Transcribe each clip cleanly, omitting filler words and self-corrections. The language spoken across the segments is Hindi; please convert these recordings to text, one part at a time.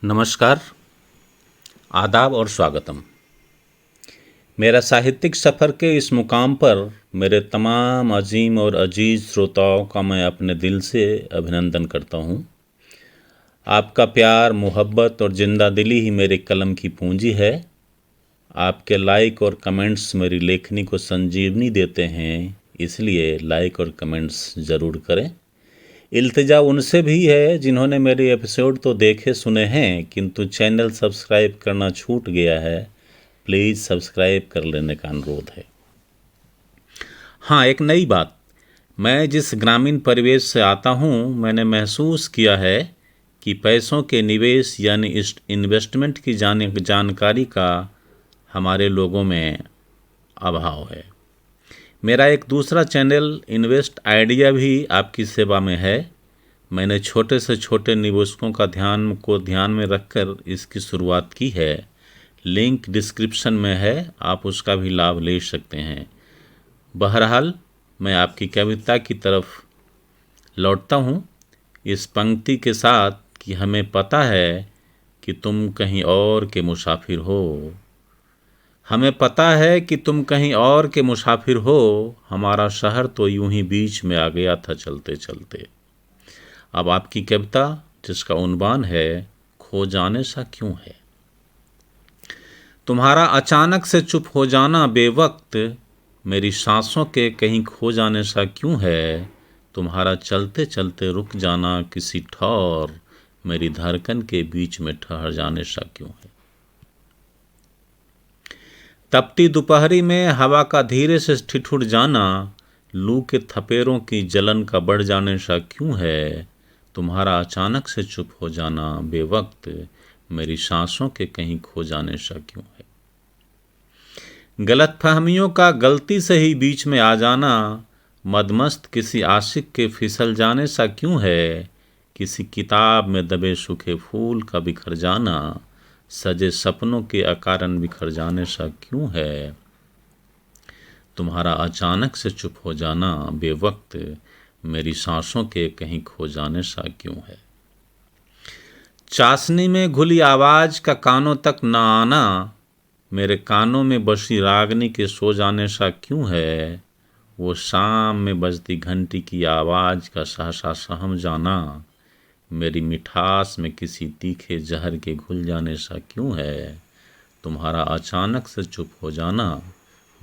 नमस्कार, आदाब और स्वागतम। मेरा साहित्यिक सफ़र के इस मुकाम पर मेरे तमाम अजीम और अजीज़ श्रोताओं का मैं अपने दिल से अभिनंदन करता हूँ। आपका प्यार, मोहब्बत और ज़िंदा दिली ही मेरे कलम की पूंजी है। आपके लाइक और कमेंट्स मेरी लेखनी को संजीवनी देते हैं, इसलिए लाइक और कमेंट्स ज़रूर करें। इल्तिजा उनसे भी है जिन्होंने मेरे एपिसोड तो देखे सुने हैं, किंतु चैनल सब्सक्राइब करना छूट गया है। प्लीज़ सब्सक्राइब कर लेने का अनुरोध है। हाँ, एक नई बात, मैं जिस ग्रामीण परिवेश से आता हूँ, मैंने महसूस किया है कि पैसों के निवेश यानी इन्वेस्टमेंट की जानकारी का हमारे लोगों में अभाव है। मेरा एक दूसरा चैनल इन्वेस्ट आइडिया भी आपकी सेवा में है। मैंने छोटे से छोटे निवेशकों का ध्यान में रखकर इसकी शुरुआत की है। लिंक डिस्क्रिप्शन में है, आप उसका भी लाभ ले सकते हैं। बहरहाल, मैं आपकी कविता की तरफ लौटता हूँ इस पंक्ति के साथ कि हमें पता है कि तुम कहीं और के मुसाफिर हो। हमें पता है कि तुम कहीं और के मुसाफिर हो, हमारा शहर तो यूं ही बीच में आ गया था चलते चलते। अब आपकी कविता, जिसका उन्वान है खो जाने सा क्यों है। तुम्हारा अचानक से चुप हो जाना बेवक्त, मेरी सांसों के कहीं खो जाने सा क्यों है। तुम्हारा चलते चलते रुक जाना किसी ठौर, मेरी धड़कन के बीच में ठहर जाने सा क्यों है। तपती दोपहरी में हवा का धीरे से ठिठुर जाना, लू के थपेरों की जलन का बढ़ जाने सा क्यों है। तुम्हारा अचानक से चुप हो जाना बेवक्त, मेरी सांसों के कहीं खो जाने सा क्यों है। गलतफहमियों का गलती से ही बीच में आ जाना, मदमस्त किसी आशिक के फिसल जाने सा क्यों है। किसी किताब में दबे सूखे फूल का बिखर जाना, सजे सपनों के अकारण बिखर जाने सा क्यों है। तुम्हारा अचानक से चुप हो जाना बेवक्त, मेरी सांसों के कहीं खो जाने सा क्यों है। चाशनी में घुली आवाज का कानों तक न आना, मेरे कानों में बसी रागनी के सो जाने सा क्यों है। वो शाम में बजती घंटी की आवाज का सहसा सहम जाना, मेरी मिठास में किसी तीखे जहर के घुल जाने सा क्यों है। तुम्हारा अचानक से चुप हो जाना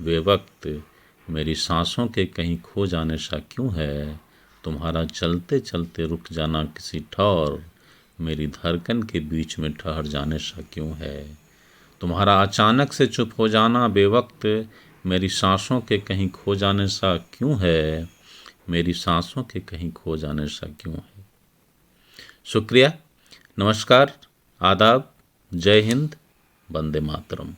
बेवक्त, मेरी सांसों के कहीं खो जाने सा क्यों है। तुम्हारा चलते चलते रुक जाना किसी ठौर, मेरी धड़कन के बीच में ठहर जाने सा क्यों है। तुम्हारा अचानक से चुप हो जाना बेवक्त, मेरी सांसों के कहीं खो जाने सा क्यों है। मेरी सांसों के कहीं खो जाने सा क्यों है। शुक्रिया, नमस्कार, आदाब, जय हिंद, वंदे मातरम।